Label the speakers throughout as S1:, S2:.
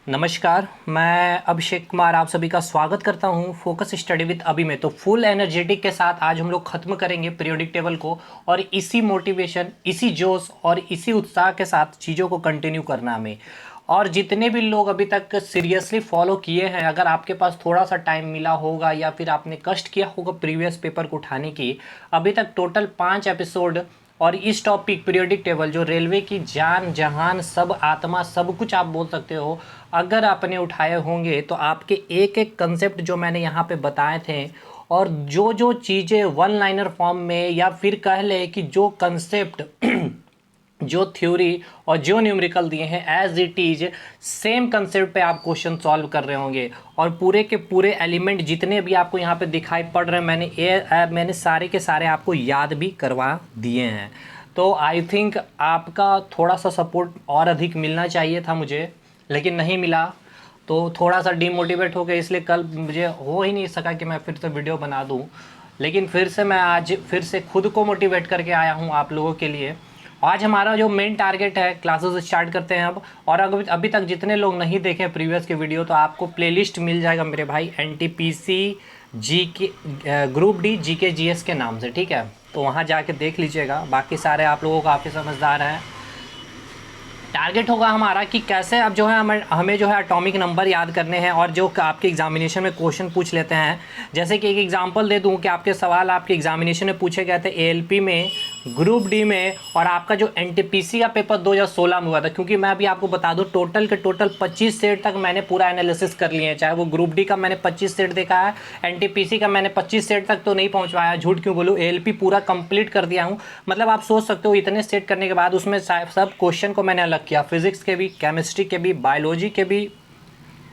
S1: नमस्कार, मैं अभिषेक कुमार आप सभी का स्वागत करता हूं फोकस स्टडी विद अभी में। तो फुल एनर्जेटिक के साथ आज हम लोग ख़त्म करेंगे पीरियोडिक टेबल को और इसी मोटिवेशन, इसी जोश और इसी उत्साह के साथ चीज़ों को कंटिन्यू करना हमें। और जितने भी लोग अभी तक सीरियसली फॉलो किए हैं, अगर आपके पास थोड़ा सा टाइम मिला होगा या फिर आपने कष्ट किया होगा प्रीवियस पेपर को उठाने की, अभी तक टोटल 5 एपिसोड और इस टॉपिक पीरियोडिक टेबल जो रेलवे की जान जहान सब आत्मा सब कुछ आप बोल सकते हो, अगर आपने उठाए होंगे तो आपके एक एक कंसेप्ट जो मैंने यहाँ पे बताए थे और जो जो चीज़ें वन लाइनर फॉर्म में या फिर कह ले कि जो कंसेप्ट जो थ्योरी और जो न्यूमेरिकल दिए हैं as it is same concept पे आप क्वेश्चन सॉल्व कर रहे होंगे। और पूरे के पूरे एलिमेंट जितने भी आपको यहाँ पे दिखाई पड़ रहे हैं मैंने सारे के सारे आपको याद भी करवा दिए हैं। तो आई थिंक आपका थोड़ा सा सपोर्ट और अधिक मिलना चाहिए था मुझे, लेकिन नहीं मिला। तो थोड़ा सा डिमोटिवेट हो गया, इसलिए कल मुझे हो ही नहीं सका कि मैं फिर से वीडियो बना दूँ। लेकिन फिर से मैं आज फिर से खुद को मोटिवेट करके आया हूँ आप लोगों के लिए। आज हमारा जो मेन टारगेट है, क्लासेस स्टार्ट करते हैं अब। और अभी तक जितने लोग नहीं देखे प्रीवियस के वीडियो, तो आपको प्लेलिस्ट मिल जाएगा मेरे भाई NTPC GK group D GK GS के नाम से, ठीक है। तो वहाँ जाके देख लीजिएगा। बाकी सारे आप लोगों को काफ़ी समझदार हैं। टारगेट होगा हमारा कि कैसे अब जो है हमें जो है एटॉमिक नंबर याद करने हैं और जो आपके एग्जामिनेशन में क्वेश्चन पूछ लेते हैं। जैसे कि एक एग्जांपल दे दूं कि आपके सवाल आपके एग्जामिनेशन में पूछे गए थे एएलपी में, ग्रुप डी में, और आपका जो एनटीपीसी का पेपर 2016 में हुआ था। क्योंकि मैं अभी आपको बता दूं टोटल के टोटल 25 सेट तक मैंने पूरा एनालिसिस कर लिए हैं। चाहे वो ग्रुप डी का मैंने 25 सेट देखा है, एनटीपीसी का मैंने 25 सेट तक तो नहीं पहुँच पाया, झूठ क्यों बोलूँ, एएलपी पूरा कंप्लीट कर दिया हूँ। मतलब आप सोच सकते हो इतने सेट करने के बाद उसमें सब क्वेश्चन को मैंने अलग किया, फिजिक्स के भी, केमिस्ट्री के भी, बायोलॉजी के भी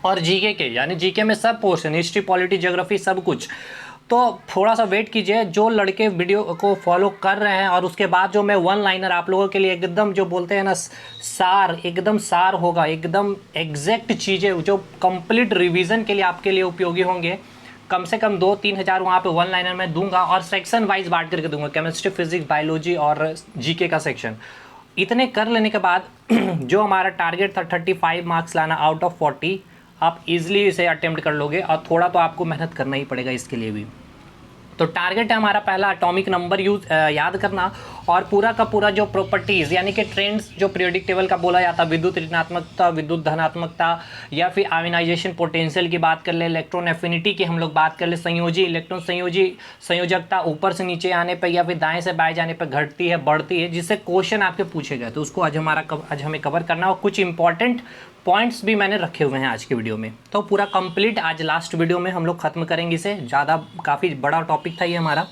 S1: और जीके के, यानी जीके में सब पोर्शन, हिस्ट्री, पॉलिटी, ज्योग्राफी, सब कुछ। तो थोड़ा सा वेट कीजिए, जो लड़के वीडियो को फॉलो कर रहे हैं। और उसके बाद जो मैं वन लाइनर आप लोगों के लिए एकदम जो बोलते हैं ना सार, एकदम सार होगा, एकदम एग्जैक्ट चीज़ें जो कंप्लीट रिवीजन के लिए आपके लिए उपयोगी होंगे। कम से कम 2-3 हज़ार वहाँ पे वन लाइनर में दूंगा और सेक्शन वाइज बांट करके दूंगा, केमिस्ट्री, फिजिक्स, बायोलॉजी और जीके का सेक्शन। इतने कर लेने के बाद जो हमारा टारगेट था 35 मार्क्स लाना आउट ऑफ 40, आप इजीली इसे अटेम्प्ट कर लोगे। और थोड़ा तो आपको मेहनत करना ही पड़ेगा इसके लिए भी। तो टारगेट है हमारा पहला एटॉमिक नंबर याद करना और पूरा का पूरा जो प्रॉपर्टीज़ यानी कि ट्रेंड्स जो पीरियोडिक टेबल का बोला जाता है, विद्युत ऋणात्मकता, विद्युत धनात्मकता, या फिर आयोनाइजेशन पोटेंशियल की बात कर ले, इलेक्ट्रॉन एफिनिटी की हम लोग बात कर ले, संयोजी इलेक्ट्रॉन संयोजकता ऊपर से नीचे आने पर या फिर दाएँ से बाएँ जाने पर घटती है, बढ़ती है, जिससे क्वेश्चन आपके पूछे गए। तो उसको आज हमें कवर करना। और कुछ इंपॉर्टेंट पॉइंट्स भी मैंने रखे हुए हैं आज के वीडियो में। तो पूरा कंप्लीट आज लास्ट वीडियो में हम लोग खत्म करेंगे इसे। ज़्यादा काफ़ी बड़ा टॉपिक था ये हमारा।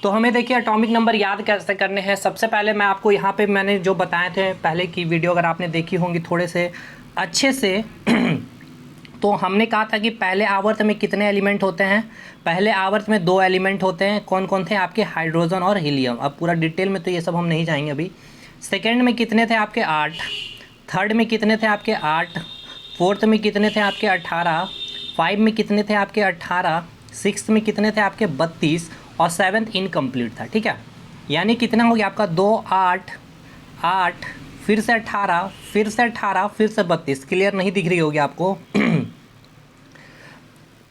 S1: तो हमें देखिए एटॉमिक नंबर याद कैसे करने हैं। सबसे पहले मैं आपको यहाँ पे मैंने जो बताए थे पहले की वीडियो, अगर आपने देखी होंगी थोड़े से अच्छे से तो हमने कहा था कि पहले आवर्त में कितने एलिमेंट होते हैं। पहले आवर्त में 2 एलिमेंट होते हैं। कौन कौन थे आपके? हाइड्रोजन और हीलियम। अब पूरा डिटेल में तो ये सब हम नहीं जाएंगे अभी। सेकेंड में कितने थे आपके? 8। थर्ड में कितने थे आपके? 8। फोर्थ में कितने थे आपके? 18। 5 में कितने थे आपके? 18। 6 में कितने थे आपके? 32। और 7th इनकम्प्लीट था, ठीक है। यानी कितना हो गया आपका? 2, 8, 8, फिर से 18, फिर से 18, फिर से 32। क्लियर नहीं दिख रही होगी आपको?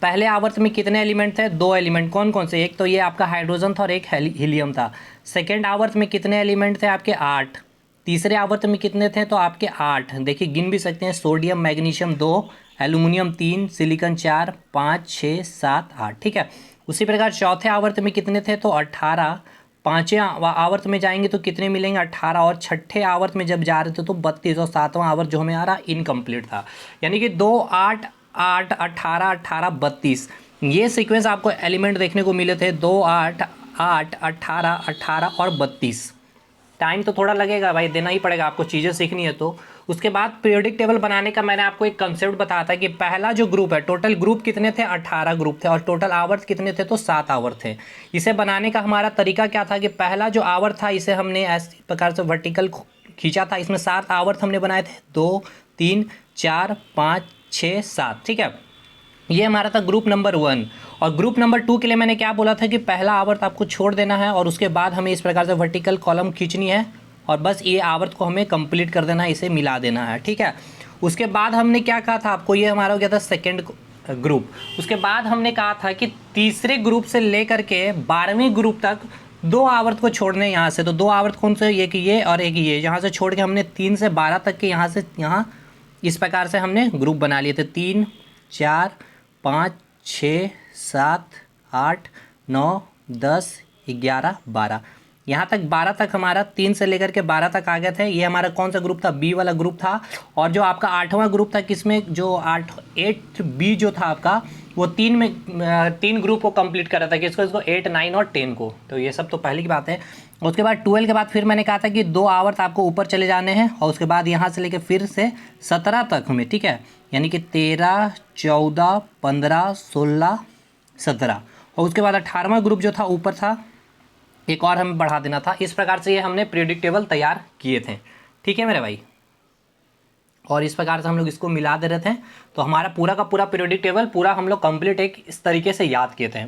S1: पहले आवर्त में कितने एलिमेंट थे? 2 एलिमेंट। कौन कौन से? एक तो ये आपका हाइड्रोजन था और एक हीलियम था। सेकेंड आवर्त में कितने एलिमेंट थे आपके? 8। तीसरे आवर्त में कितने थे? तो आपके 8। देखिए गिन भी सकते हैं। सोडियम मैग्नीशियम 2, एल्यूमिनियम 3, सिलिकॉन 4, 5, 6, 7, 8, ठीक है। उसी प्रकार चौथे आवर्त में कितने थे? तो 18। पाँचवें आवर्त में जाएंगे तो कितने मिलेंगे? 18। और छठे आवर्त में जब जा रहे थे तो 32। और 7वां आवर्त जो हमें आ रहा इनकम्प्लीट था। यानी कि 2, 8, 8, 18, 18, 32 ये सीक्वेंस आपको एलिमेंट देखने को मिले थे। 2, 8, 8, 18, 18 और 32। टाइम तो थोड़ा लगेगा भाई, देना ही पड़ेगा आपको, चीज़ें सीखनी है तो। उसके बाद पीरियोडिक टेबल बनाने का मैंने आपको एक कंसेप्ट बताया था कि पहला जो ग्रुप है, टोटल ग्रुप कितने थे? 18 ग्रुप थे। और टोटल आवर्त कितने थे? तो 7 आवर्त थे। इसे बनाने का हमारा तरीका क्या था कि पहला जो आवर्त था इसे हमने ऐसे प्रकार से वर्टिकल खींचा था। इसमें 7 आवर्त हमने बनाए थे, 2, 3, 4, 5, 6, 7, ठीक है। ये हमारा था ग्रुप नंबर 1। और ग्रुप नंबर 2 के लिए मैंने क्या बोला था कि पहला आवर्त आपको छोड़ देना है और उसके बाद हमें इस प्रकार से वर्टिकल कॉलम खींचनी है और बस ये आवर्त को हमें कंप्लीट कर देना है, इसे मिला देना है, ठीक है। उसके बाद हमने क्या कहा था आपको, ये हमारा हो गया था सेकेंड ग्रुप। उसके बाद हमने कहा था कि तीसरे ग्रुप से लेकर के 12वें ग्रुप तक 2 आवर्त को छोड़ने यहाँ से। तो 2 आवर्त कौन से, एक ये और एक ये, यहाँ से छोड़ के हमने 3 से 12 तक के यहाँ से यहाँ इस प्रकार से हमने ग्रुप बना लिए थे। 3 4 5 6 7 8 9 10 11 12, यहाँ तक 12 तक हमारा 3 से लेकर के 12 तक आ गए थे। ये हमारा कौन सा ग्रुप था, बी वाला ग्रुप था। और जो आपका 8वां ग्रुप था, किसमें, जो 8 बी जो था आपका, वो 3 ग्रुप को कंप्लीट कर रहा था, किसको, इसको 8 9 और 10 को। तो ये सब तो पहले की बात है। उसके बाद 12 के बाद फिर मैंने कहा था कि 2 आवर्त आपको ऊपर चले जाने हैं, और उसके बाद यहाँ से लेकर फिर से 17 तक हमें, ठीक है, यानी कि 13 14 15 16 17, और उसके बाद 18वां ग्रुप जो था ऊपर था, एक और हमें बढ़ा देना था। इस प्रकार से ये हमने पीरियोडिक टेबल तैयार किए थे, ठीक है मेरे भाई। और इस प्रकार से हम लोग इसको मिला दे रहे थे, तो हमारा पूरा का पूरा पीरियोडिक टेबल पूरा हम लोग कंप्लीट एक इस तरीके से याद किए थे।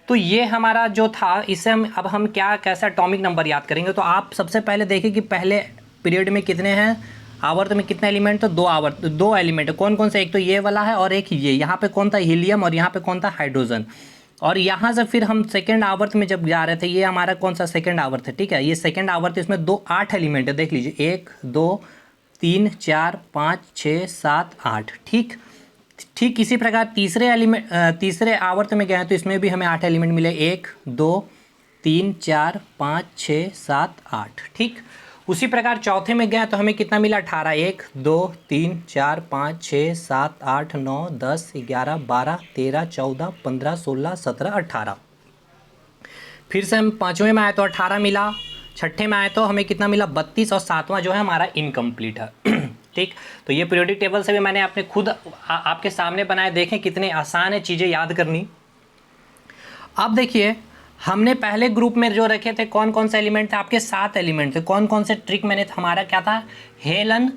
S1: तो ये हमारा जो था, इससे हम क्या कैसे एटॉमिक नंबर याद करेंगे। तो आप सबसे पहले देखें कि पहले पीरियड में कितने हैं, आवर्त में कितने एलिमेंट, तो 2 आवर्त, 2 एलिमेंट कौन कौन से, एक तो ये वाला है और एक ये, यहाँ पे कौन था, हीलियम, और यहाँ पे कौन था, हाइड्रोजन। और यहाँ से फिर हम सेकेंड आवर्त में जब जा रहे थे, ये हमारा कौन सा सेकेंड आवर्त है, ठीक है, ये सेकेंड आवर्त, इसमें 8 एलिमेंट है, देख लीजिए, 1 2 3 4 5 6 7 8, ठीक इसी प्रकार तीसरे आवर्त में गए हैं, तो इसमें भी हमें 8 एलिमेंट मिले, 1 2 3 4 5 6 7 8, ठीक। उसी प्रकार चौथे में गए तो हमें कितना मिला, 18, 1 2 3 4 5 6 7 8 9 10 11 12 13 14 15 16 17 18। फिर से हम 5वें में आए तो 18 मिला, 6ठे में आए तो हमें कितना मिला, 32, और 7वां जो है हमारा इनकम्प्लीट है। ठीक, तो ये पीरियोडिक टेबल से भी मैंने अपने खुद आपके सामने बनाए, देखें कितने आसान है चीज़ें याद करनी। अब देखिए, हमने पहले ग्रुप में जो रखे थे कौन कौन से एलिमेंट थे, आपके 7 एलिमेंट थे। कौन कौन से ट्रिक मैंने, हमारा क्या था, हेलन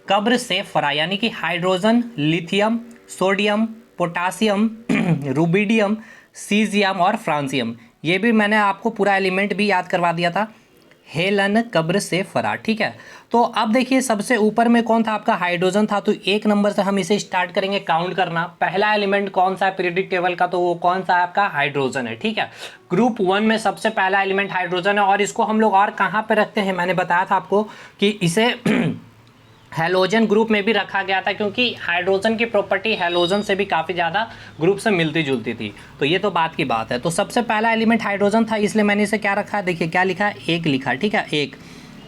S1: कब्र से फरा, यानी कि hydrogen, lithium, sodium, potassium, rubidium, caesium और फ्रांसियम। ये भी मैंने आपको पूरा एलिमेंट भी याद करवा दिया था, हेलन कब्र से फरा, ठीक है। तो अब देखिए, सबसे ऊपर में कौन था, आपका हाइड्रोजन था। तो 1 नंबर से हम इसे स्टार्ट करेंगे काउंट करना। पहला एलिमेंट कौन सा है पीरियोडिक टेबल का, तो वो कौन सा है, आपका हाइड्रोजन है, ठीक है। ग्रुप 1 में सबसे पहला एलिमेंट हाइड्रोजन है, और इसको हम लोग और कहाँ पे रखते हैं, मैंने बताया था आपको कि इसे हैलोजन ग्रुप में भी रखा गया था, क्योंकि हाइड्रोजन की प्रॉपर्टी हैलोजन से भी काफ़ी ज़्यादा ग्रुप से मिलती जुलती थी। तो ये तो बात की बात है। तो सबसे पहला एलिमेंट हाइड्रोजन था, इसलिए मैंने इसे क्या रखा है, देखिए क्या लिखा है, 1 लिखा, ठीक है, 1।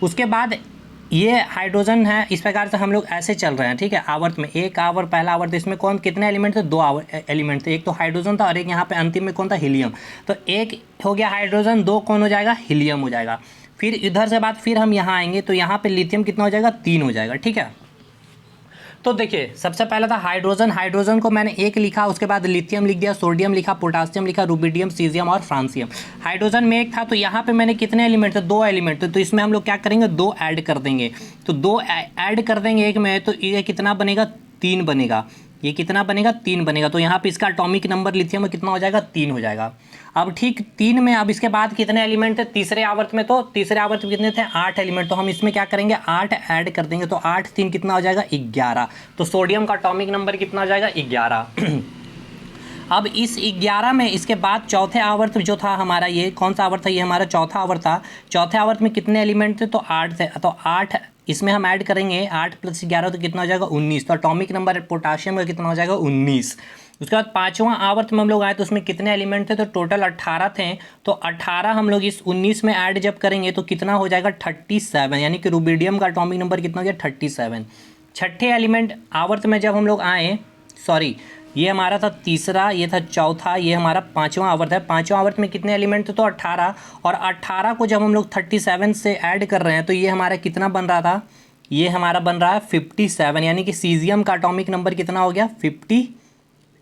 S1: उसके बाद ये हाइड्रोजन है, इस प्रकार से हम लोग ऐसे चल रहे हैं, ठीक है। आवर्त में 1 आवर्त, पहला आवर्त, इसमें कौन कितने एलिमेंट थे, 2 एलिमेंट थे, एक तो हाइड्रोजन था और एक यहाँ पे अंतिम में कौन था, हीलियम। तो 1 हो गया हाइड्रोजन, 2 कौन हो जाएगा, हीलियम हो जाएगा। फिर इधर से बाद फिर हम यहाँ आएंगे, तो यहाँ पे लिथियम कितना हो जाएगा, 3 हो जाएगा, ठीक है। तो देखिए, सबसे पहला था हाइड्रोजन, हाइड्रोजन को मैंने 1 लिखा, उसके बाद लिथियम लिख दिया, सोडियम लिखा, पोटासियम लिखा, रुबिडियम, सीजियम और फ्रांसियम। हाइड्रोजन में 1 था, तो यहाँ पे मैंने कितने एलिमेंट थे, 2 एलिमेंट थे, तो इसमें हम लोग क्या करेंगे, 2 ऐड कर देंगे। तो 2 ऐड कर देंगे 1 में, तो ये कितना बनेगा, 3 बनेगा। ये कितना बनेगा, 3 बनेगा। तो यहाँ पे इसका एटॉमिक नंबर लिथियम में कितना हो जाएगा, 3 हो जाएगा। अब ठीक 3 में, अब इसके बाद कितने एलिमेंट थे तीसरे आवर्त में, तो तीसरे आवर्त में कितने थे, 8 एलिमेंट। तो हम इसमें क्या करेंगे, 8 ऐड कर देंगे, तो 8 3 कितना हो जाएगा, 11। तो सोडियम का एटॉमिक नंबर कितना हो जाएगा, 11। अब इस 11 में इसके बाद चौथे आवर्त जो था हमारा, ये कौन सा आवर्त था, ये हमारा चौथा आवर्त था। चौथे आवर्त में कितने एलिमेंट थे, तो 8 थे। तो 8 इसमें हम ऐड करेंगे, 8 + 11 तो कितना हो जाएगा, 19। तो एटॉमिक नंबर पोटाशियम का कितना हो जाएगा, 19। उसके बाद 5वां आवर्त में हम लोग आए, तो उसमें कितने एलिमेंट थे, तो टोटल 18 थे। तो 18 हम लोग इस 19 में ऐड जब करेंगे तो कितना हो जाएगा, 37, यानी कि रुबिडियम का एटॉमिक नंबर कितना हो गया, 37। छठे एलिमेंट आवर्त में जब हम लोग आए, सॉरी, ये हमारा था तीसरा, ये था चौथा, ये हमारा 5वां आवर्त है। 5वां आवर्त में कितने एलिमेंट थे, तो 18। और 18 को जब हम लोग 37 से ऐड कर रहे हैं, तो ये हमारा कितना बन रहा था, ये हमारा बन रहा है 57, यानी कि सीजियम का एटॉमिक नंबर कितना हो गया, 50।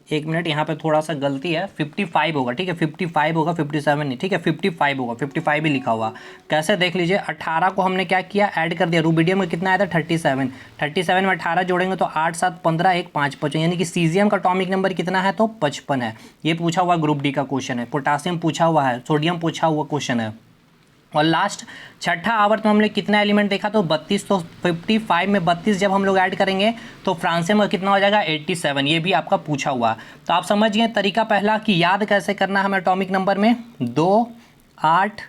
S1: एक मिनट, यहाँ पे थोड़ा सा गलती है, 55 होगा, ठीक है, 55 होगा, 57 नहीं, ठीक है, 55 होगा, 55 भी लिखा हुआ। कैसे देख लीजिए, 18 को हमने क्या किया, ऐड कर दिया। रुबिडियम में कितना आया था, 37। 37 में 18 जोड़ेंगे तो 8 7 15 1 5 55, यानी कि सीजियम का एटॉमिक नंबर कितना है, तो 55 है। ये पूछा हुआ ग्रुप डी का क्वेश्चन है। पोटासियम पूछा हुआ है, सोडियम पूछा हुआ क्वेश्चन है। और लास्ट छठा आवर्त में हमने कितना एलिमेंट देखा, तो 32। तो 55 में 32 जब हम लोग ऐड करेंगे तो फ्रांसियम का कितना हो जाएगा 87। ये भी आपका पूछा हुआ। तो आप समझ गए तरीका पहला कि याद कैसे करना है हमें एटॉमिक नंबर में। 2, 8,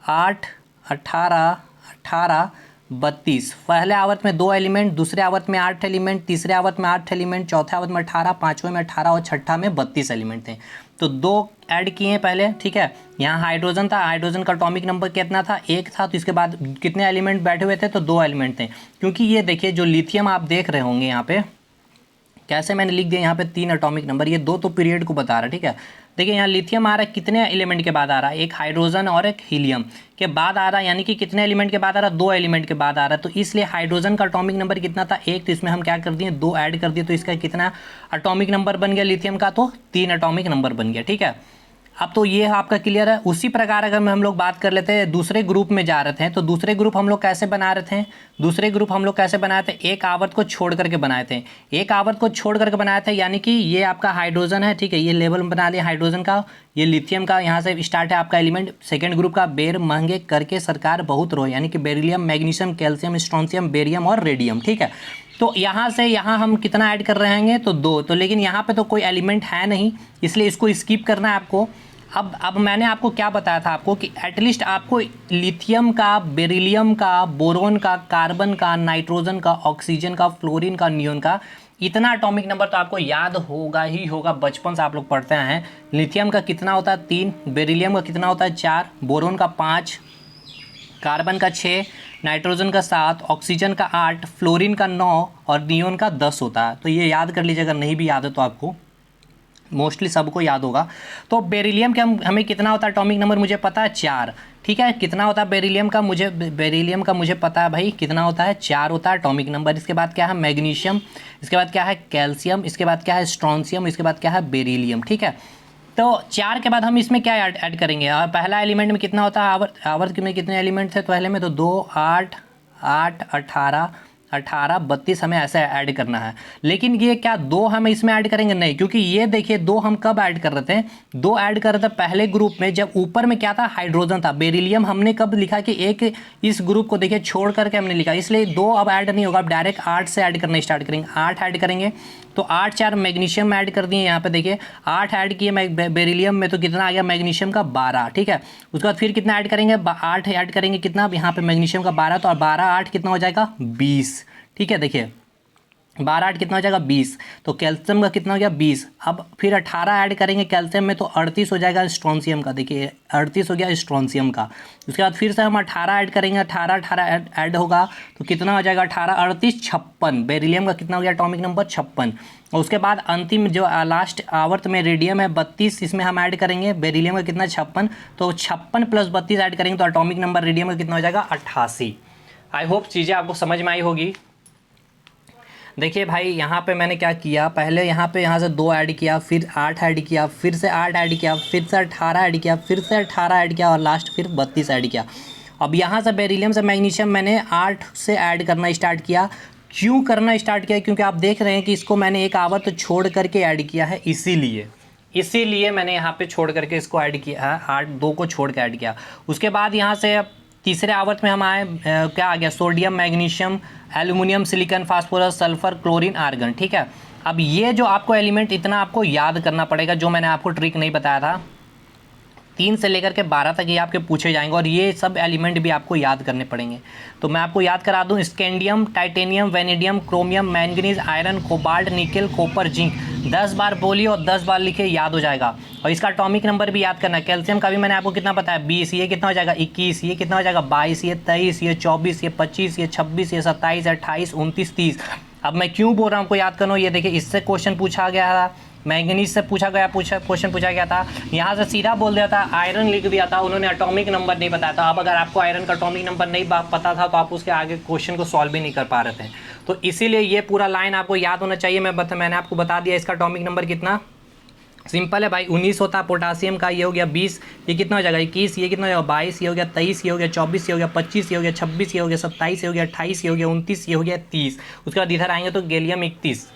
S1: 8, 18, 18, 32। पहले आवर्त में 2 एलिमेंट, दूसरे आवर्त में 8 एलिमेंट, तीसरे आवर्त में 8 एलिमेंट, चौथे आवर्त में 18, पाँचवें में 18 और छठा में 32 एलिमेंट थे। तो 2 ऐड किए हैं पहले, ठीक है। यहाँ हाइड्रोजन था, हाइड्रोजन का एटॉमिक नंबर कितना था 1 था। तो इसके बाद कितने एलिमेंट बैठे हुए थे, तो 2 एलिमेंट थे। क्योंकि ये देखिए जो लिथियम आप देख रहे होंगे यहाँ पे कैसे मैंने लिख दिया यहाँ पे 3 एटॉमिक नंबर, ये 2 तो पीरियड को बता रहा है, ठीक है। देखिए यहाँ लिथियम आ रहा है कितने एलिमेंट के बाद आ रहा है, एक हाइड्रोजन और एक हीलियम के बाद आ रहा है, यानी कि कितने एलिमेंट के बाद आ रहा है 2 एलिमेंट के बाद आ रहा है। तो इसलिए हाइड्रोजन का एटॉमिक नंबर कितना था 1, तो इसमें हम क्या कर दिए 2 ऐड कर दिए। तो इसका कितना एटॉमिक नंबर बन गया लिथियम का, तो 3 एटॉमिक नंबर बन गया, ठीक है। अब तो ये आपका क्लियर है। उसी प्रकार अगर हम लोग बात कर लेते हैं दूसरे ग्रुप में जा रहे थे, तो दूसरे ग्रुप हम लोग कैसे बना रहे थे, दूसरे ग्रुप हम लोग कैसे बनाए थे, एक आवर्त को छोड़ करके बनाए थे, एक आवर्त को छोड़ करके बनाए थे। यानी कि ये आपका हाइड्रोजन है, ठीक है, ये लेवल बना लिया हाइड्रोजन का, ये लिथियम का यहाँ से स्टार्ट है आपका एलिमेंट। सेकेंड ग्रुप का बेर महंगे करके सरकार बहुत रोए, यानी कि beryllium, magnesium, calcium, strontium, barium और रेडियम, ठीक है। तो यहाँ से यहाँ हम कितना ऐड कर रहे हैं, तो 2। तो लेकिन यहाँ पे तो कोई एलिमेंट है नहीं, इसलिए इसको स्किप करना है आपको। अब मैंने आपको क्या बताया था आपको कि एटलीस्ट आपको लिथियम का, बेरिलियम का, बोरोन का, कार्बन का, नाइट्रोजन का, ऑक्सीजन का, फ्लोरीन का, नियोन का, इतना एटॉमिक नंबर तो आपको याद होगा ही होगा, बचपन से आप लोग पढ़ते हैं। लिथियम का कितना होता है 3, बेरिलियम का कितना होता है 4, बोरोन का 5, कार्बन का 6, नाइट्रोजन का 7, ऑक्सीजन का 8, फ्लोरीन का 9 और नियोन का 10 होता है। तो ये याद कर लीजिए, अगर नहीं भी याद है तो आपको मोस्टली सबको याद होगा। तो बेरिलियम का हमें कितना होता है एटॉमिक नंबर मुझे पता है 4, ठीक है। कितना होता है बेरिलियम का मुझे पता है भाई कितना होता है 4 होता है एटॉमिक नंबर। इसके बाद क्या है मैग्नीशियम, इसके बाद क्या है कैल्शियम, इसके बाद क्या है स्ट्रोंशियम, इसके बाद क्या है बेरिलियम, ठीक है। तो 4 के बाद हम इसमें क्या ऐड करेंगे, पहला एलिमेंट में कितना होता है आवर्त में कितने एलिमेंट थे पहले में, तो 2, 8, 8, 18, 18, 32 हमें ऐसे ऐड करना है। लेकिन ये क्या 2 हम इसमें ऐड करेंगे, नहीं, क्योंकि ये देखिए 2 हम कब ऐड कर रहे थे, 2 ऐड कर रहे थे पहले ग्रुप में जब ऊपर में क्या था हाइड्रोजन था। बेरिलियम हमने कब लिखा कि एक इस ग्रुप को देखिए छोड़ करके हमने लिखा, इसलिए 2 अब ऐड नहीं होगा, अब डायरेक्ट 8 से ऐड करना स्टार्ट करेंगे। 8 ऐड करेंगे तो 8, 4 मैग्नीशियम ऐड कर दिए यहाँ पे देखिए 8 ऐड किए बेरिलियम में, तो कितना आ गया मैग्नीशियम का 12, ठीक है। उसके बाद फिर कितना ऐड करेंगे 8 ऐड करेंगे, कितना अब यहाँ पे मैग्नीशियम का 12, तो 12, 8 कितना हो जाएगा 20, ठीक है। देखिए 12, 8 कितना हो जाएगा 20, तो कैल्शियम का कितना हो गया 20। अब फिर 18 ऐड करेंगे कैल्शियम में, तो 38 हो जाएगा स्ट्रोंशियम का, देखिए 38 हो गया स्ट्रोंशियम का। उसके बाद फिर से हम 18 ऐड करेंगे, 18 ऐड होगा तो कितना हो जाएगा 18, 38, 56। बेरिलियम का कितना हो गया एटॉमिक नंबर 56। और उसके बाद अंतिम जो लास्ट आवर्त में रेडियम है 32, इसमें हम ऐड करेंगे बेरिलियम का कितना 56, तो 56 + 32 ऐड करेंगे तो एटॉमिक नंबर रेडियम का कितना हो जाएगा 88। आई होप चीज़ें आपको समझ में आई होगी। देखिए भाई यहाँ पे मैंने क्या किया, पहले यहाँ से 2 ऐड किया, फिर 8 ऐड किया, फिर से 8 ऐड किया, फिर से 18 ऐड किया, फिर से 18 ऐड किया और लास्ट फिर 32 ऐड किया। अब यहाँ से बेरिलियम से मैग्नीशियम मैंने 8 से ऐड करना स्टार्ट किया। क्यों करना स्टार्ट किया, क्योंकि आप देख रहे हैं कि इसको मैंने एक आवर्त छोड़ करके ऐड किया है, इसीलिए मैंने यहाँ पे छोड़ करके इसको ऐड किया है, 2 को छोड़ के ऐड किया। उसके बाद यहाँ से तीसरे आवर्त में हम आए, क्या आ गया sodium, magnesium, aluminium, silicon, phosphorus, sulphur, chlorine, argon, ठीक है। अब ये जो आपको एलिमेंट इतना आपको याद करना पड़ेगा, जो मैंने आपको ट्रिक नहीं बताया था, 3 से लेकर के 12 तक ये आपके पूछे जाएंगे और ये सब एलिमेंट भी आपको याद करने पड़ेंगे। तो मैं आपको याद करा दूं, scandium, titanium, vanadium, chromium, manganese, iron, cobalt, निकल, कॉपर, जिंक। 10 बार बोलिए और 10 बार लिखे, याद हो जाएगा। और इसका एटॉमिक नंबर भी याद करना है। कैल्शियम का भी मैंने आपको कितना बताया 20, ये कितना हो जाएगा 21, ये कितना हो जाएगा 22, ये 23, ये 24, ये 25, ये 26, ये 27, 28, 29, 30। अब मैं क्यों बोल रहा हूँ आपको याद करना, ये देखिए इससे क्वेश्चन पूछा गया था, मैंगनीज से क्वेश्चन पूछा गया था, यहाँ से सीधा बोल दिया था, आयरन लिख दिया था, उन्होंने एटॉमिक नंबर नहीं बताया था। अब अगर आपको आयरन का एटॉमिक नंबर नहीं पता था तो आप उसके आगे क्वेश्चन को सॉल्व भी नहीं कर पा रहे थे। तो इसीलिए ये पूरा लाइन आपको याद होना चाहिए। मैंने आपको बता दिया इसका एटॉमिक नंबर कितना सिंपल है भाई, 19 होता है पोटासियम का, ये हो गया 20, ये कितना हो जाएगा 21, ये कितना हो जाएगा 22, ये हो गया 23, ये हो गया 24, ये हो गया 25, ये हो गया 26, ये हो गया 27, ये हो गया 28, ये हो गया 29, ये हो गया 30। उसके बाद इधर आएंगे तो गैलियम 31,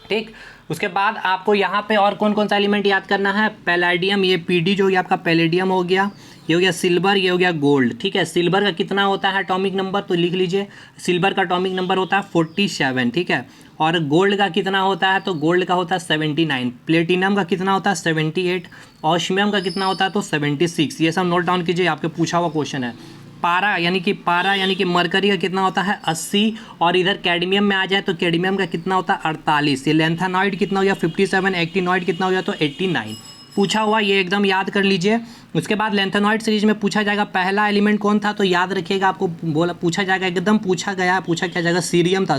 S1: ठीक। उसके बाद आपको यहाँ पे और कौन कौन सा एलिमेंट याद करना है, पैलेडियम, ये पीडी जो ये आपका पैलेडियम हो गया, ये हो गया सिल्वर, ये हो गया गोल्ड, ठीक है। सिल्वर का कितना होता है एटॉमिक नंबर, तो लिख लीजिए, सिल्वर का एटॉमिक नंबर होता है 47, ठीक है। और गोल्ड का कितना होता है, तो गोल्ड का होता है 79, प्लेटिनम का कितना होता है 78, ऑस्मियम का कितना होता है तो 76। ये सब नोट डाउन कीजिए, आपके पूछा हुआ क्वेश्चन है। पारा यानी कि मरकरी का कितना होता है 80, और इधर कैडमियम में आ जाए तो कैडमियम का कितना होता है 48। ये लेंथेनॉइड कितना हो गया 57, एक्टिनॉइड कितना हो गया तो 89 पूछा हुआ, ये एकदम याद कर लीजिए। उसके बाद लेंथेनॉइड सीरीज में पूछा जाएगा पहला एलिमेंट कौन था, तो याद रखिएगा, आपको बोला पूछा जाएगा, एकदम पूछा क्या जाएगा, सीरियम था,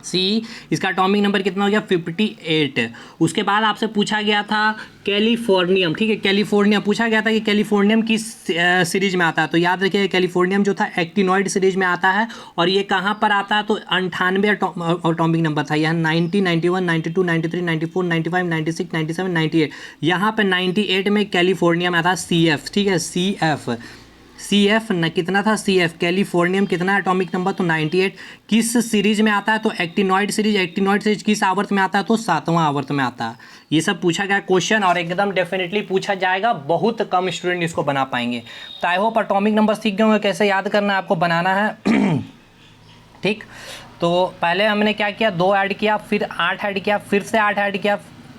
S1: सी। इसका एटॉमिक नंबर कितना हो गया 58। उसके बाद आपसे पूछा गया था कैलिफोर्नियम, ठीक है, कैलिफोर्नियम पूछा गया था कि कैलिफोर्नियम किस सीरीज में आता है, तो याद रखिए कैलिफोर्नियम जो था एक्टिनॉइड सीरीज में आता है। और ये कहाँ पर आता है, तो 98 एटॉमिक नंबर था, यहाँ 90, 91, 92, 93, 94, 95, 96, 97, 98, यहाँ पे 98 में कैलिफोर्नियम आता है CF, ठीक है, CF न कितना था CF, कैलिफोर्नियम कितना एटॉमिक नंबर तो 98। किस सीरीज में आता है, तो एक्टिनॉइड सीरीज किस आवर्त में आता है, तो 7वां आवर्त में आता है। ये सब पूछा गया क्वेश्चन, और एकदम डेफिनेटली पूछा जाएगा, बहुत कम स्टूडेंट इसको बना पाएंगे। तो आई होप एटॉमिक नंबर सीख गए होंगे, कैसे याद करना है आपको, बनाना है ठीक। तो पहले हमने क्या किया, 2 ऐड किया, फिर 8 ऐड किया, फिर से 8 ऐड किया,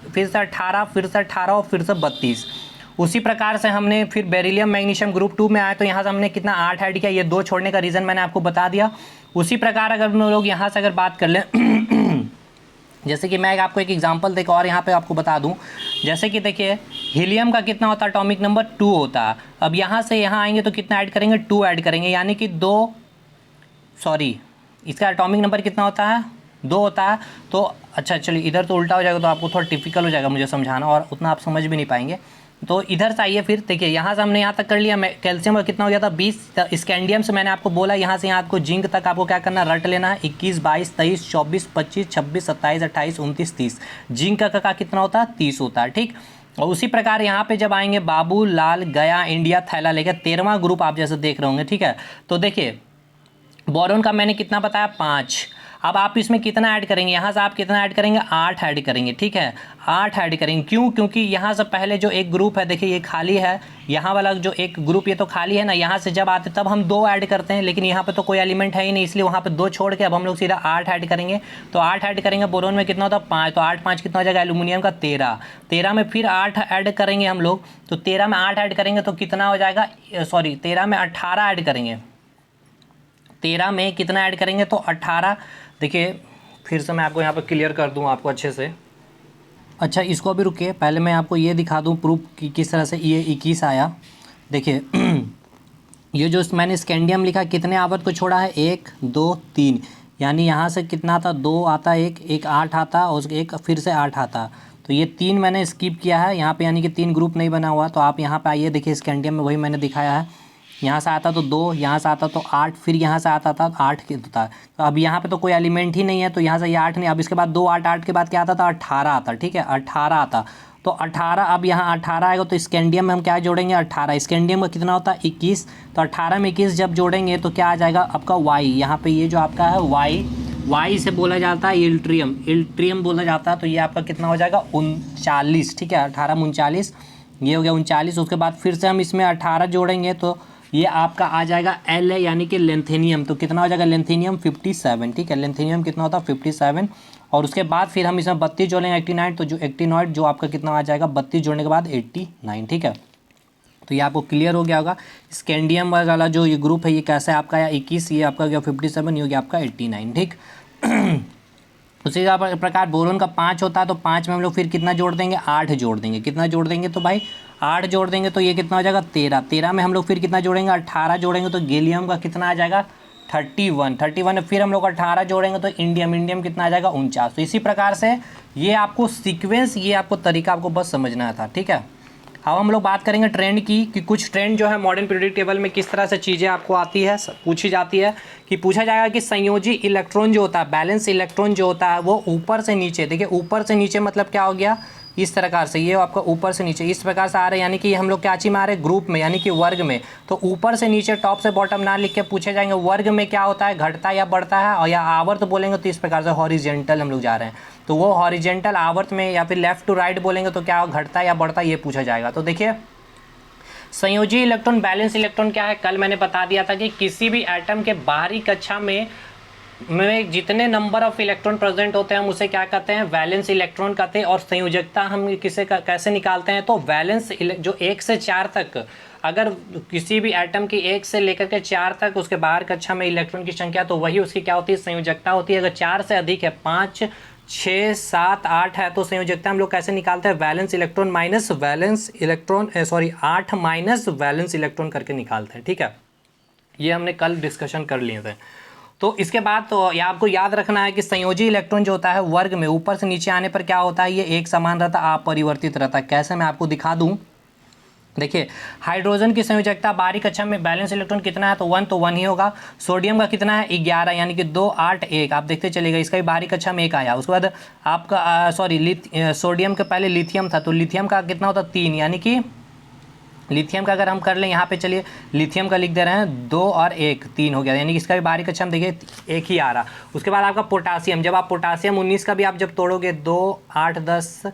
S1: फिर से 18, फिर से 18 और फिर से 32। उसी प्रकार से हमने फिर बेरिलियम मैग्नीशियम ग्रुप 2 में आए तो यहाँ से हमने कितना 8 ऐड किया, ये 2 छोड़ने का रीज़न मैंने आपको बता दिया। उसी प्रकार अगर हम लोग यहाँ से अगर बात कर लें जैसे कि मैं आपको एक एग्जांपल देकर और यहाँ पे आपको बता दूँ, जैसे कि देखिए हीलियम का कितना होता है एटॉमिक नंबर 2 होता है। अब यहाँ से यहाँ आएंगे तो कितना ऐड करेंगे 2 ऐड करेंगे, यानी कि इसका एटॉमिक नंबर कितना होता है 2 होता है। तो अच्छा चलिए इधर तो उल्टा हो जाएगा, तो आपको थोड़ा डिफिकल्ट हो जाएगा मुझे समझाना, और उतना आप समझ भी नहीं पाएंगे। तो इधर से आइए, फिर देखिए यहाँ से हमने यहाँ तक कर लिया। कैल्शियम का कितना हो गया था 20। स्कैंडियम से मैंने आपको बोला यहाँ से यहाँ आपको जिंक तक आपको क्या करना रट लेना है, 21, 22, 23, 24, 25, 26, 27, 28, 29, 30। जिंक का कितना होता है 30 होता है, ठीक। और उसी प्रकार यहाँ पे जब आएंगे बाबू लाल गया इंडिया थैला लेकर 13वां ग्रुप आप जैसे देख रहे होंगे, ठीक है। तो देखिए बोरॉन का मैंने कितना बताया 5। अब आप इसमें कितना ऐड करेंगे, यहाँ से आप कितना ऐड करेंगे 8 ऐड करेंगे, ठीक है, 8 ऐड करेंगे। क्यों, क्योंकि यहाँ से पहले जो एक ग्रुप है देखिए ये खाली है, यहाँ वाला जो एक ग्रुप ये तो खाली है ना, यहाँ से जब आते तब हम 2 ऐड करते हैं, लेकिन यहाँ पे तो कोई एलिमेंट है ही नहीं, इसलिए वहाँ पे 2 छोड़ के अब हम लोग सीधा 8 ऐड करेंगे। तो 8 ऐड करेंगे, बोरोन में कितना होता है 5, तो 8 5 कितना हो जाएगा एल्यूमिनियम का 13 में फिर 8 ऐड करेंगे हम लोग, तो 13 में 8 ऐड करेंगे तो कितना हो जाएगा, 13 में 18 ऐड करेंगे, 13 में कितना ऐड करेंगे तो 18। देखिए फिर से मैं आपको यहाँ पर क्लियर कर दूँ आपको अच्छे से। अच्छा इसको अभी रुकिए, पहले मैं आपको ये दिखा दूँ प्रूफ कि किस तरह से ये 21 आया। देखिए ये जो मैंने स्कैंडियम लिखा कितने आवर्त को छोड़ा है 1 2 3, यानी यहाँ से कितना आता 2 आता, एक 8 आता और एक फिर से 8 आता, तो ये 3 मैंने स्किप किया है यहाँ पे, यानी कि 3 ग्रुप नहीं बना हुआ। तो आप यहाँ पे आइए, देखिए स्कैंडियम में वही मैंने दिखाया है, यहाँ से आता तो 2, यहाँ से आता तो 8, फिर यहाँ से आता था 8 के था। तो अब यहाँ पे तो कोई एलिमेंट ही नहीं है, तो यहाँ से ये 8 नहीं, अब इसके बाद 2 8 8 के बाद क्या आता था 18 आता, ठीक है 18 आता। तो 18 अब यहाँ 18 आएगा तो स्कैंडियम में हम क्या जोड़ेंगे 18, स्कैंडियम का कितना होता है 21, तो 18 में 21 जब जोड़ेंगे तो क्या आ जाएगा आपका वाई, यहाँ पे ये जो आपका है वाई से बोला जाता है इल्ट्रियम बोला जाता है। तो ये आपका कितना हो जाएगा 39, ठीक है 18 में 39, ये हो गया 39। उसके बाद फिर से हम इसमें 18 जोड़ेंगे तो ये आपका आ जाएगा L है, यानी कि लेंथेनियम, तो कितना हो जाएगा लेंथेनियम 57, ठीक है लेंथेनियम कितना होता है 57। और उसके बाद फिर हम इसमें 32 जोड़ेंगे 89, तो जो एक्टिनॉइड जो आपका कितना आ जाएगा 32 जोड़ने के बाद 89, ठीक है। तो ये आपको क्लियर हो गया होगा। स्कैंडियम वाला जो ये ग्रुप है ये कैसे आपका या 21, ये आपका गया 57, ये हो गया आपका 89, ठीक। उसी प्रकार बोरोन का 5 होता है, तो 5 में हम लोग फिर कितना जोड़ देंगे 8 जोड़ देंगे, कितना जोड़ देंगे तो भाई 8 जोड़ देंगे, तो ये कितना हो जाएगा 13 में हम लोग फिर कितना जोड़ेंगे 18 जोड़ेंगे, तो गैलियम का कितना आ जाएगा 31 में फिर हम लोग 18 जोड़ेंगे तो इंडियम कितना आ जाएगा 49। तो इसी प्रकार से ये आपको सीक्वेंस, ये आपको तरीका आपको बस समझना था, ठीक है। अब हम लोग बात करेंगे ट्रेंड की, कि कुछ ट्रेंड जो है मॉडर्न पीरियोडिक टेबल में किस तरह से चीज़ें आपको आती है, पूछी जाती है। कि पूछा जाएगा कि संयोजी इलेक्ट्रॉन जो होता है, बैलेंस इलेक्ट्रॉन जो होता है वो ऊपर से नीचे, देखिए ऊपर से नीचे मतलब क्या हो गया इस प्रकार से, ये आपका ऊपर से नीचे इस प्रकार से आ रहे हैं, यानी कि हम लोग क्या चीज में आ रहे हैं ग्रुप में, यानी कि वर्ग में। तो ऊपर से नीचे टॉप से बॉटम ना लिख के पूछे जाएंगे वर्ग में क्या होता है, घटता या बढ़ता है, और या आवर्त बोलेंगे तो इस प्रकार से हॉरिजेंटल हम लोग जा रहे हैं, तो वो हॉरिजेंटल आवर्त में, या फिर लेफ्ट टू राइट बोलेंगे तो क्या घटता या बढ़ता ये पूछा जाएगा। तो देखिए संयोजी इलेक्ट्रॉन बैलेंस इलेक्ट्रॉन क्या है, कल मैंने बता दिया था कि किसी भी एटम के बाहरी कक्षा में जितने नंबर ऑफ इलेक्ट्रॉन प्रेजेंट होते हैं हम उसे क्या कहते हैं, वैलेंस इलेक्ट्रॉन कहते हैं। और संयोजकता हम किसे कैसे निकालते हैं, तो वैलेंस जो 1 से 4 तक, अगर किसी भी एटम की 1 से लेकर के 4 तक उसके बाहर कक्षा में इलेक्ट्रॉन की संख्या, तो वही उसकी क्या होती है, संयोजकता होती है। अगर 4 से अधिक है, 5 6 7 8 है, तो संयोजकता हम लोग कैसे निकालते हैं, valence electron minus valence electron, sorry 8 minus valence electron करके निकालते हैं। ठीक है, ये हमने कल डिस्कशन कर लिए थे। तो इसके बाद तो ये आपको याद रखना है कि संयोजी इलेक्ट्रॉन जो होता है वर्ग में ऊपर से नीचे आने पर क्या होता है, ये एक समान रहता है, अपरिवर्तित रहता है। कैसे, मैं आपको दिखा दूं। देखिए, हाइड्रोजन की संयोजकता बाहरी कक्षा में बैलेंस इलेक्ट्रॉन कितना है, तो 1, तो 1 ही होगा। सोडियम का कितना है, 11, यानी कि 2 8 1, आप देखते चलेगा, इसका भी बाहरी कक्षा में 1 आया। उसके बाद आपका सोडियम के पहले लिथियम था, तो लिथियम का कितना होता, 3, यानी कि लिथियम का अगर हम कर लें यहाँ पे, चलिए लिथियम का लिख दे रहे हैं, 2 और 1 3 हो गया, यानी कि इसका भी बाहरी कक्षा में देखिए 1 ही आ रहा। उसके बाद आपका पोटासियम, जब आप पोटासियम 19 का भी आप जब तोड़ोगे, 2 8 10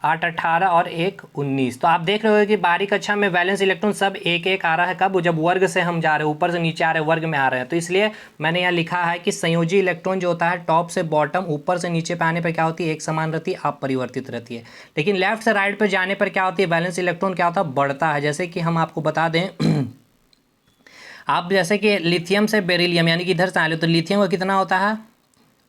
S1: 8 18 और 1 19, तो आप देख रहे हो कि बाहरी कक्षा में वैलेंस इलेक्ट्रॉन सब 1 1 आ रहा है। कब, जब वर्ग से हम जा रहे हैं, ऊपर से नीचे आ रहे हैं, वर्ग में आ रहे हैं। तो इसलिए मैंने यहाँ लिखा है कि संयोजी इलेक्ट्रॉन जो होता है टॉप से बॉटम, ऊपर से नीचे पे आने पर क्या होती है, एक समान रहती है, अपरिवर्तित रहती है। लेकिन लेफ्ट से राइट पर जाने पर क्या होती है, वैलेंस इलेक्ट्रॉन क्या होता है, बढ़ता है। जैसे कि हम आपको बता दें आप जैसे कि लिथियम से बेरिलियम, यानी कि इधर से आ रहे, तो लिथियम का कितना होता है,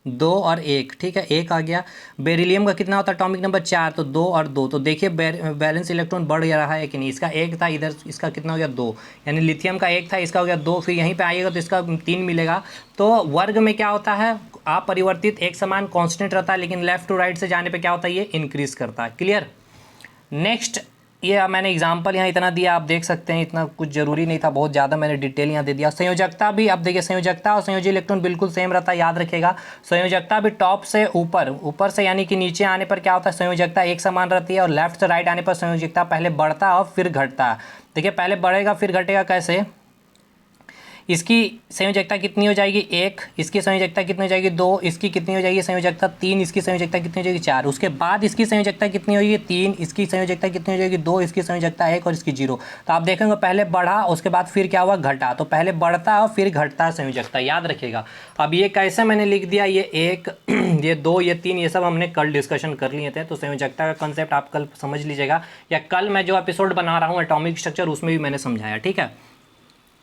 S1: 2 और 1, ठीक है, 1 आ गया। बेरिलियम का कितना होता है, एटॉमिक नंबर 4, तो 2 और 2, तो देखिए बैलेंस इलेक्ट्रॉन बढ़ रहा है कि नहीं। इसका 1 था, इधर इसका कितना हो गया, 2, यानी लिथियम का 1 था, इसका हो गया 2, फिर यहीं पे आइएगा तो इसका 3 मिलेगा। तो वर्ग में क्या होता है, अपरिवर्तित एक समान कांस्टेंट रहता है, लेकिन लेफ्ट टू राइट से जाने पर क्या होता है, ये इंक्रीज करता है। क्लियर। नेक्स्ट, ये मैंने एग्जाम्पल यहाँ इतना दिया, आप देख सकते हैं, इतना कुछ जरूरी नहीं था, बहुत ज़्यादा मैंने डिटेल यहाँ दे दिया। संयोजकता भी, अब देखिए संयोजकता और संयोजी इलेक्ट्रॉन बिल्कुल सेम रहता है, याद रखिएगा। संयोजकता भी टॉप से ऊपर से यानी कि नीचे आने पर क्या होता है, संयोजकता एक समान रहती है, और लेफ्ट से राइट आने पर संयोजकता पहले बढ़ता है और फिर घटता है। देखिए, पहले बढ़ेगा फिर घटेगा, कैसे, इसकी संयोजकता कितनी हो जाएगी, 1, इसकी संयोजकता कितनी हो जाएगी, 2, इसकी कितनी हो जाएगी संयोजकता, 3, इसकी संयोजकता कितनी हो जाएगी, 4, उसके बाद इसकी संयोजकता कितनी होगी, 3, इसकी संयोजकता कितनी हो जाएगी, 2, इसकी संयोजकता 1 और इसकी 0। तो आप देखेंगे पहले बढ़ा, उसके बाद फिर क्या हुआ, घटा। तो पहले बढ़ता और फिर घटता संयोजकता, याद रखिएगा। अब ये कैसे मैंने लिख दिया, ये 1 ये 2 ये 3, ये सब हमने कल डिस्कशन कर लिए थे। तो संयोजकता का कॉन्सेप्ट आप कल समझ लीजिएगा, या कल मैं जो एपिसोड बना रहा हूँ एटॉमिक स्ट्रक्चर, उसमें भी मैंने समझाया। ठीक है,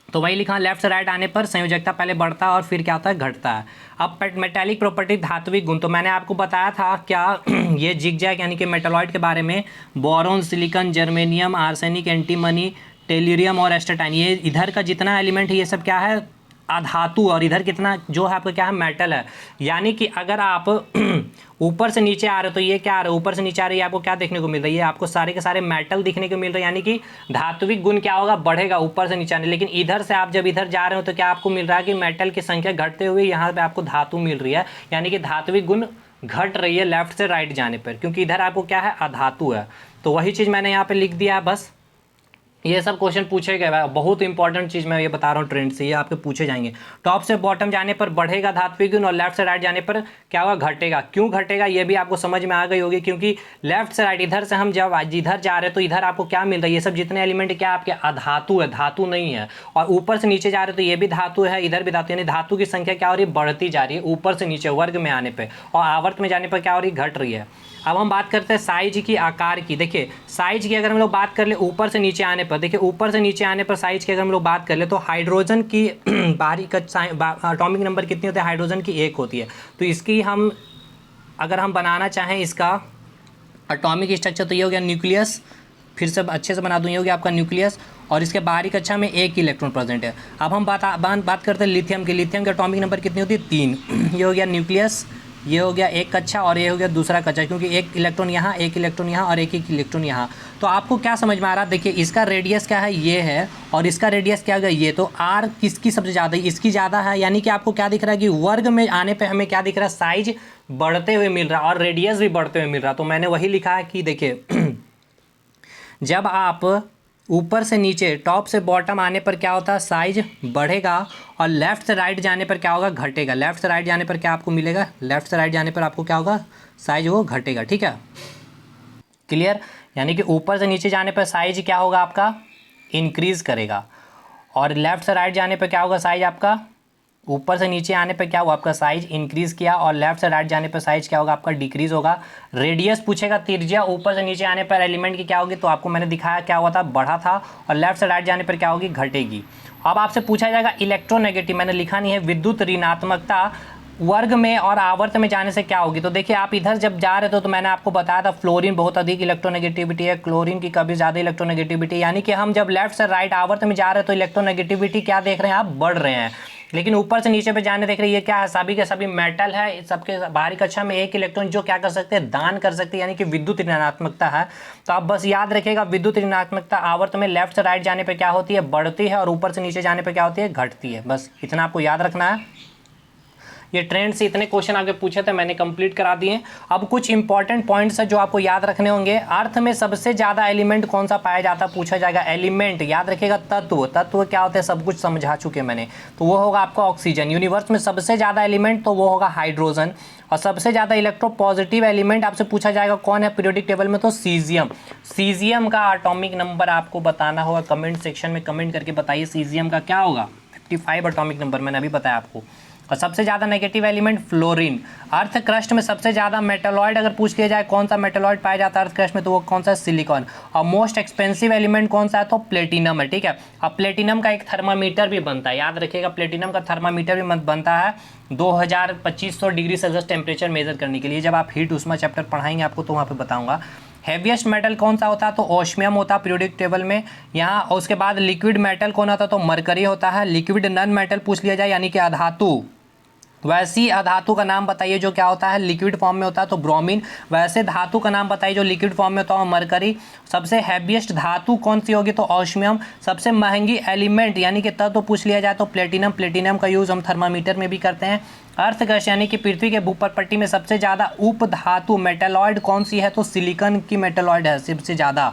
S1: तो वही लिखा, लेफ्ट से राइट आने पर संयोजकता पहले बढ़ता है और फिर क्या होता है, घटता है। अब मेटालिक प्रॉपर्टी, धात्विक गुण, तो मैंने आपको बताया था क्या ये जिगजैग यानी कि मेटालॉइड के बारे में, boron, silicon, germanium, arsenic, antimony, tellurium और एस्टेटाइन, ये इधर का जितना एलिमेंट है ये सब क्या है, अधातु, और इधर कितना जो है आपका क्या है, मेटल है। यानी कि अगर आप ऊपर से नीचे आ रहे हो तो ये क्या आ रहा है, ऊपर से नीचे आ रही है, आपको क्या देखने को मिल रही है, आपको सारे के सारे मेटल दिखने को मिल रहे हैं, यानी कि धात्विक गुण क्या होगा, बढ़ेगा ऊपर से नीचे आने। लेकिन इधर से आप जब इधर जा रहे हो तो क्या आपको मिल रहा है कि मेटल की संख्या घटते हुए यहाँ पे आपको धातु मिल रही है, यानी कि धात्विक गुण घट रही है लेफ्ट से राइट जाने पर, क्योंकि इधर आपको क्या है, अधातु है। तो वही चीज़ मैंने यहाँ पे लिख दिया है। बस ये सब क्वेश्चन पूछे गए, बहुत इंपॉर्टेंट चीज़ मैं ये बता रहा हूँ ट्रेंड से, ये आपके पूछे जाएंगे। टॉप से बॉटम जाने पर बढ़ेगा धात्विक गुण और लेफ्ट से राइट जाने पर क्या होगा, घटेगा। क्यों घटेगा ये भी आपको समझ में आ गई होगी, क्योंकि लेफ्ट से राइट, इधर से हम जब इधर जा रहे हैं तो इधर आपको क्या मिल रहा है, ये सब जितने एलिमेंट क्या आपके अधातु है, धातु नहीं है। और ऊपर से नीचे जा रहे हो तो ये भी धातु है, इधर भी धातु, यानी धातु की संख्या क्या हो रही है, बढ़ती जा रही है ऊपर से नीचे वर्ग में आने पर, और आवर्त में जाने पर क्या हो रही है, घट रही है। अब हम बात करते हैं साइज की, आकार की। देखिए साइज की अगर हम लोग बात कर ले ऊपर से नीचे आने पर, देखिए ऊपर से नीचे आने पर साइज की अगर हम लोग बात कर ले तो हाइड्रोजन की बाहरी एटॉमिक नंबर कितनी होती है, हाइड्रोजन की 1 होती है। तो इसकी हम अगर हम बनाना चाहें इसका एटॉमिक स्ट्रक्चर, तो ये हो गया न्यूक्लियस, फिर से अच्छे से बना दूँ, ये हो गया आपका न्यूक्लियस, और इसके बाहरी कक्षा में 1 इलेक्ट्रॉन प्रेजेंट है। अब हम बात करते हैं लिथियम की। लिथियम की एटॉमिक नंबर कितनी होती है, 3। ये हो गया न्यूक्लियस, ये हो गया एक कक्षा, और ये हो गया दूसरा कक्षा, क्योंकि 1 इलेक्ट्रॉन यहाँ, 1 इलेक्ट्रॉन यहाँ और 1 इलेक्ट्रॉन यहाँ। तो आपको क्या समझ में आ रहा है, देखिए इसका रेडियस क्या है, ये है, और इसका रेडियस क्या है, ये। तो आर किसकी सबसे ज़्यादा है, इसकी ज़्यादा है, यानी कि आपको क्या दिख रहा है कि वर्ग में आने पर हमें क्या दिख रहा है, साइज बढ़ते हुए मिल रहा है और रेडियस भी बढ़ते हुए मिल रहा है। तो मैंने वही लिखा है कि देखिए जब आप ऊपर से नीचे, टॉप से बॉटम आने पर क्या होता है, साइज बढ़ेगा, और लेफ्ट से राइट जाने पर क्या होगा, घटेगा। लेफ्ट से राइट जाने पर क्या आपको मिलेगा, लेफ्ट से राइट जाने पर आपको क्या होगा, साइज वो घटेगा। ठीक है, क्लियर। यानी कि ऊपर से नीचे जाने पर साइज क्या होगा आपका, इंक्रीज़ करेगा। और लेफ्ट से राइट जाने पे क्या होगा साइज आपका, ऊपर से नीचे आने पे क्या हुआ आपका साइज इंक्रीज़ किया, और लेफ्ट से राइट जाने पे साइज क्या होगा आपका डिक्रीज़ होगा। रेडियस पूछेगा, त्रिज्या ऊपर से नीचे आने पर एलिमेंट की क्या होगी, तो आपको मैंने दिखाया क्या हुआ था, बढ़ा था, और लेफ्ट से राइट जाने पर क्या होगी, घटेगी। अब आपसे पूछा जाएगा इलेक्ट्रोनेगेटिव, मैंने लिखा नहीं है, विद्युत ऋणात्मकता वर्ग में और आवर्त में जाने से क्या होगी। तो देखिए आप इधर जब जा रहे थे तो मैंने आपको बताया था फ्लोरीन बहुत अधिक इलेक्ट्रोनेगेटिविटी है, क्लोरीन की कभी ज़्यादा इलेक्ट्रोनेगेटिविटी, यानी कि हम जब लेफ्ट से राइट आवर्त में जा रहे हैं तो इलेक्ट्रोनेगेटिविटी क्या देख रहे हैं आप, बढ़ रहे हैं। लेकिन ऊपर से नीचे पे जाने देख रहे हैं, ये क्या है, सभी के सभी मेटल है, सबके बाहरी कक्षा में एक इलेक्ट्रॉन जो क्या कर सकते हैं, दान कर सकते हैं, यानी कि विद्युत ऋणात्मकता है। तो आप बस याद रखिएगा विद्युत ऋणात्मकता आवर्त में लेफ्ट से राइट जाने पर क्या होती है, बढ़ती है, और ऊपर से नीचे जाने पर क्या होती है, घटती है। बस इतना आपको याद रखना है। ये ट्रेंड से इतने क्वेश्चन आपके पूछे थे, मैंने कंप्लीट करा दिए। अब कुछ इंपॉर्टेंट पॉइंट्स है जो आपको याद रखने होंगे। अर्थ में सबसे ज़्यादा एलिमेंट कौन सा पाया जाता है, पूछा जाएगा। एलिमेंट याद रखिएगा, तत्व, तत्व क्या होते हैं सब कुछ समझा चुके मैंने, तो वो होगा आपका ऑक्सीजन। यूनिवर्स में सबसे ज़्यादा एलिमेंट तो वो होगा हाइड्रोजन। और सबसे ज़्यादा इलेक्ट्रोपॉजिटिव एलिमेंट आपसे पूछा जाएगा कौन है पीरियोडिक टेबल में, तो सीजियम। सीजियम का एटॉमिक नंबर आपको बताना होगा, कमेंट सेक्शन में कमेंट करके बताइए सीजियम का क्या होगा। 55 एटॉमिक नंबर मैंने अभी बताया आपको। और सबसे ज़्यादा negative element fluorine. Earth crust में सबसे ज़्यादा मेटलॉइड अगर पूछ लिया जाए कौन सा मेटलॉइड पाया जाता है अर्थ क्रस्ट में, तो वो कौन सा, सिलिकॉन। और मोस्ट एक्सपेंसिव एलिमेंट कौन सा है, तो प्लेटिनम है, ठीक है। अब प्लेटिनम का एक थर्मामीटर भी बनता है, याद रखिएगा प्लेटिनम का थर्मामीटर भी बनता है 2500 डिग्री सेल्सियस टेम्परेचर मेजर करने के लिए। जब आप हीट उष्मा चैप्टर पढ़ाएंगे आपको तो वहाँ पर बताऊँगा। हैवीएस्ट मेटल कौन सा होता है, तो ओस्मियम होता है पीरियोडिक टेबल में यहाँ। उसके बाद लिक्विड मेटल कौन होता है, तो मरकरी होता है। लिक्विड नॉन मेटल पूछ लिया जाए यानी कि अधातु, वैसी अधातु का नाम बताइए जो क्या होता है, लिक्विड फॉर्म में होता है, तो ब्रोमीन। वैसे धातु का नाम बताइए जो लिक्विड फॉर्म में होता है, मरकरी। सबसे हैवीएस्ट धातु कौन सी होगी, तो ओस्मियम। सबसे महंगी एलिमेंट यानी कि तत्व तो पूछ लिया जाए तो प्लेटिनम। प्लेटिनम का यूज़ हम थर्मामीटर में भी करते हैं। अर्थ क्रस्ट यानी कि पृथ्वी के भूपटपट्टी में सबसे ज़्यादा उपधातु मेटलॉइड कौन सी है, तो सिलिकॉन की मेटलॉइड है सबसे ज़्यादा,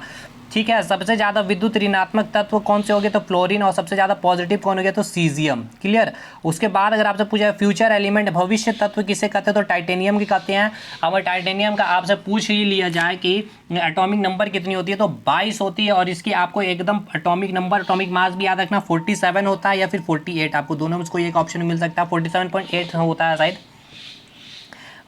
S1: ठीक है। सबसे ज़्यादा विद्युत ऋणात्मक तत्व कौन से होंगे, तो फ्लोरीन। और सबसे ज़्यादा पॉजिटिव कौन हो गया, तो सीजियम, क्लियर। उसके बाद अगर आपसे पूछा फ्यूचर एलिमेंट, भविष्य तत्व किसे कहते हैं, तो टाइटेनियम की कहते हैं। अब टाइटेनियम का आपसे पूछ ही लिया जाए कि एटॉमिक नंबर कितनी होती है, तो 22 होती है। और इसकी आपको एकदम एटॉमिक नंबर, एटॉमिक मास भी याद रखना, 47 होता है या फिर 48, आपको दोनों में से कोई एक ऑप्शन मिल सकता है। 47.8 होता है शायद।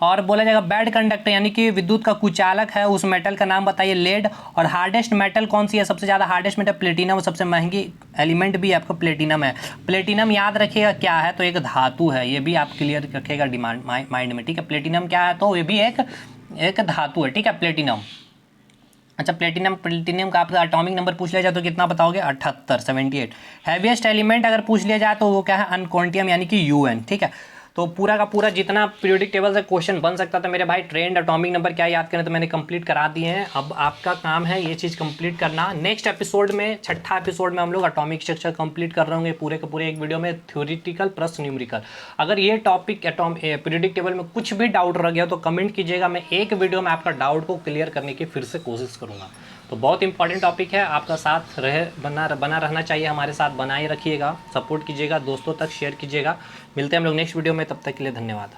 S1: और बोला जाएगा बैड कंडक्टर यानी कि विद्युत का कुचालक है, उस मेटल का नाम बताइए, लेड। और हार्डेस्ट मेटल कौन सी है, सबसे ज़्यादा हार्डेस्ट मेटल प्लेटिनम, सबसे महंगी एलिमेंट भी आपका प्लेटिनम है। प्लेटिनम याद रखिएगा क्या है, तो एक धातु है, ये भी आप क्लियर रखिएगा डिमांड माइंड में, ठीक है। प्लेटिनम क्या है, तो ये भी एक धातु है, ठीक है, प्लेटिनम। अच्छा प्लेटिनम का आपका एटॉमिक नंबर पूछ लिया जाए तो कितना बताओगे, 78। हैवीएस्ट एलिमेंट अगर पूछ लिया जाए तो वो क्या है, अनक्वांटियम यानी कि UN, ठीक है। तो पूरा का पूरा जितना पीरियोडिक टेबल से क्वेश्चन बन सकता था मेरे भाई, ट्रेंड एटॉमिक नंबर क्या याद करें, तो मैंने कंप्लीट करा दिए हैं। अब आपका काम है ये चीज़ कंप्लीट करना। नेक्स्ट एपिसोड में, छठा एपिसोड में हम लोग एटॉमिक स्ट्रक्चर कंप्लीट कर रहे होंगे पूरे के पूरे एक वीडियो में, थ्योरेटिकल प्लस न्यूमेरिकल। अगर ये टॉपिक पीरियोडिक टेबल में कुछ भी डाउट रह गया तो कमेंट कीजिएगा, मैं एक वीडियो में आपका डाउट को क्लियर करने की फिर से कोशिश करूँगा। तो बहुत इंपॉर्टेंट टॉपिक है, आपका साथ बना रहना चाहिए, हमारे साथ बनाए रखिएगा, सपोर्ट कीजिएगा, दोस्तों तक शेयर कीजिएगा। मिलते हैं हम लोग नेक्स्ट वीडियो में, तब तक के लिए धन्यवाद।